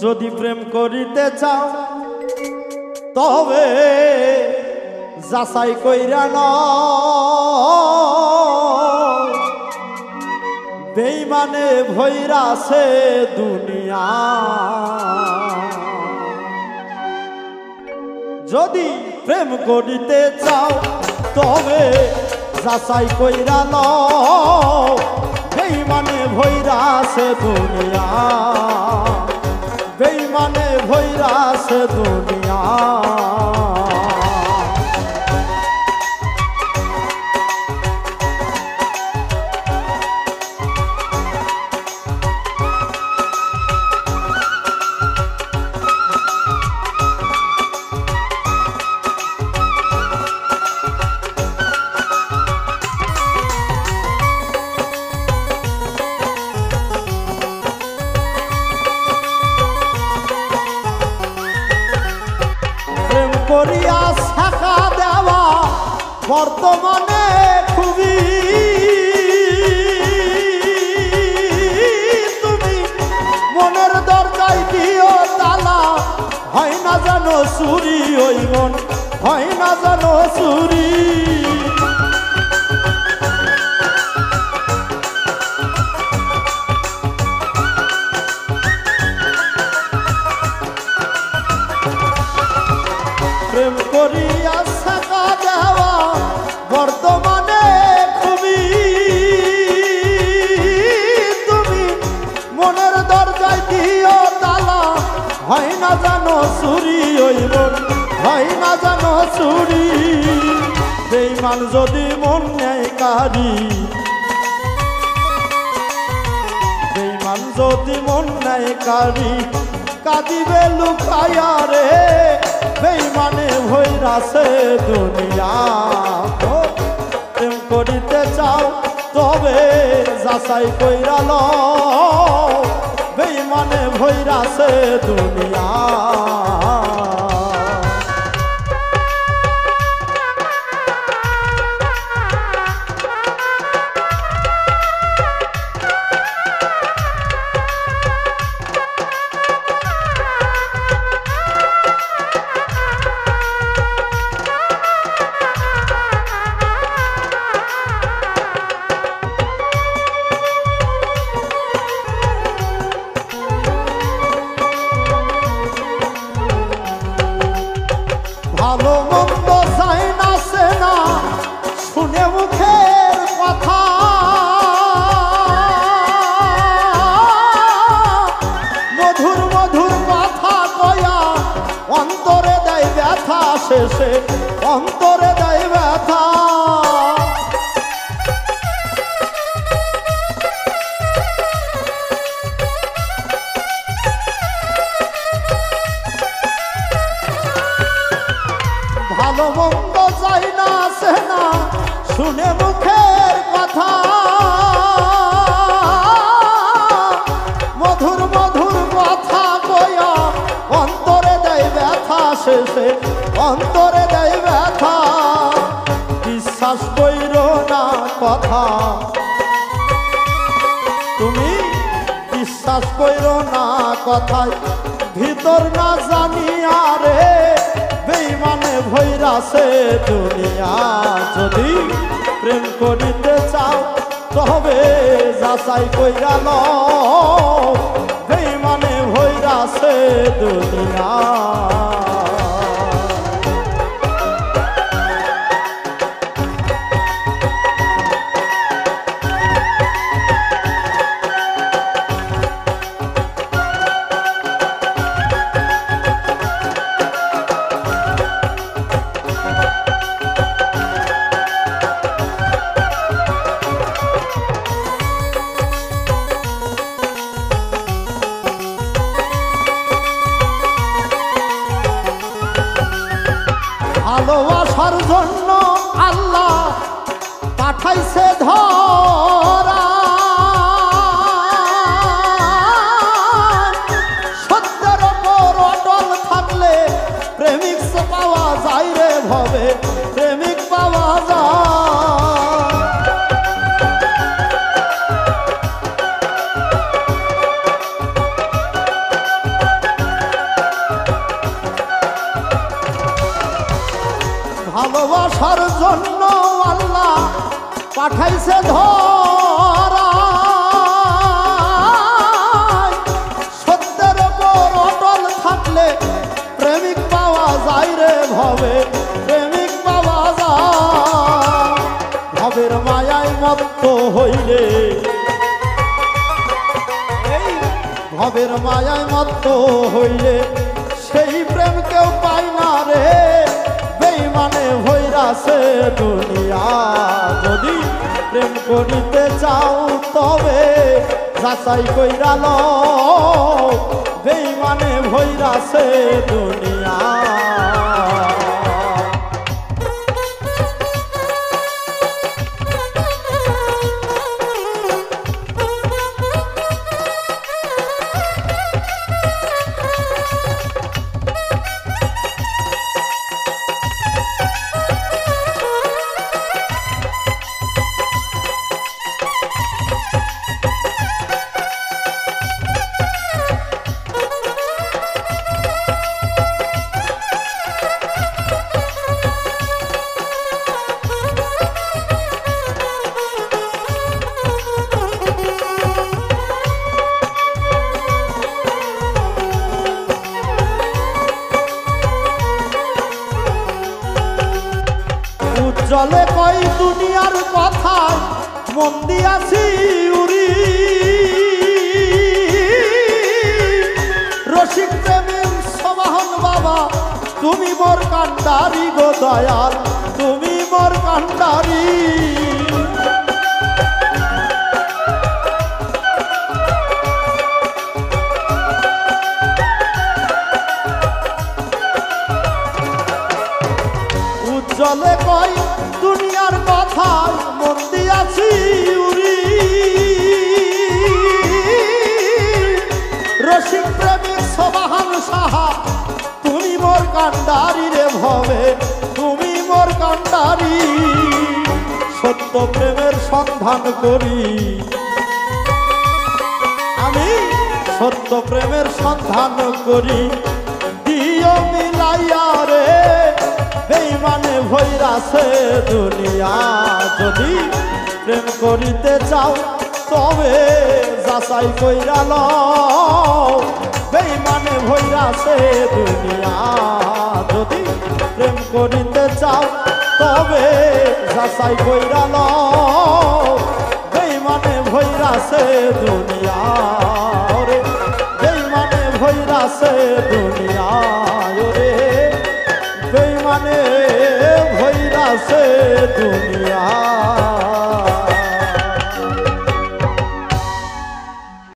যদি প্রেম করিতে চাও তবে যাচাই কইরা নয়, বেঈমানে ভৈরাছে দুনিয়া। যদি প্রেম করিতে চাও তবে যাচাই কইরা নয়, বেঈমানে ভৈরাছে দুনিয়া, বেঈমানে ভৈরাছে দুনিয়া। করিয়া শাখা দেওয়া বর্তমানে খুবই, তুমি মনের দরজায় দিও তালা, হয় না জানো চুরি, ওই মন হয় না জানো চুরি। প্রেম করিয়া শাখা দেওয়া বর্তমানে খুবই, তুমি মনের দরজায় দিও তালা, হয় না জানো চুরি, ওই মন হয় না জানো চুরি। বেঈমান যদি মন নেয় কারি, বেঈমান যদি মন নেয় কারি, কাঁদিবে লুকাইয়া রে, বেঈমানে ভৈরাছে দুনিয়া। প্রেম করিতে চাও তবে যাচাই কইরা লও, বেঈমানে ভৈরাছে দুনিয়া। ভালো মন্দ যায় না সে না শুনে মুখের কথা, মধুর মধুর কথা কয়া অন্তরে দেয় ব্যথা, শেষে অন্তরে দেয় ব্যথা। ভালো মন্দ যায় না সে না শুনে মুখের কথা, মধুর মধুর কথা কয়া অন্তরে দেয় ব্যথা, শেষে অন্তরে দেয় ব্যথা। বিশ্বাস কইরো না কথা, তুমি বিশ্বাস কইরো না কথায়, ভিতর না জানিয়া রে, বেঈমানে ভৈরাছে দুনিয়া। যদি প্রেম করিতে চাও তবে যাচাই কইরা লও, বেঈমানে ভৈরাছে দুনিয়া। ভালোবাসার জন্য আল্লাহ পাঠাইছে ধরা, সত্যের ওপর অটল থাকলে প্রেমিক পাওয়া যায় রে ভবে, প্রেমিক পাওয়া যায়। ভালোবাসার জন্য আল্লাহ পাঠাইছে ধরা সত্যের ওপর অটল থাকলে প্রেমিক পাওয়া যায় রে ভবে প্রেমিক পাওয়া যায় ভবের মায়ায় মত্ত হইলে ভবের মায়ায় মত্ত হইলে সেই প্রেম কেউ পায় না রে বেঈমানে ভৈরাছে দুনিয়া যদি প্রেম করিতে চাও তবে যাচাই কইরা লও বেঈমানে ভৈরাছে দুনিয়া জলে কই দুনিয়ার কথায় মন দিয়াছি উড়ি রসিক প্রেমের সমাহন বাবা তুমি মোর কান্ডারি গো দয়াল তুমি মোর কান্ডারি উজ্জ্বলে কই দুনিয়ার কথায় মন দিয়াছি উড়ি রসিক প্রেমিক সবাহান সাহা তুমি মোর কান্ডারি রে ভবে তুমি মোর কান্ডারি সত্য প্রেমের সন্ধান করি আমি সত্য প্রেমের সন্ধান করি দিও মিলাইয়া রে বেঈমানে ভৈরাছে দুনিয়া যদি প্রেম করিতে চাও তবে যাচাই কইরা লও বেঈমানে ভৈরাছে দুনিয়া যদি প্রেম করিতে চাও তবে যাচাই কইরা লও বেঈমানে ভৈরাছে দুনিয়া রে বেঈমানে ভৈরাছে দুনিয়া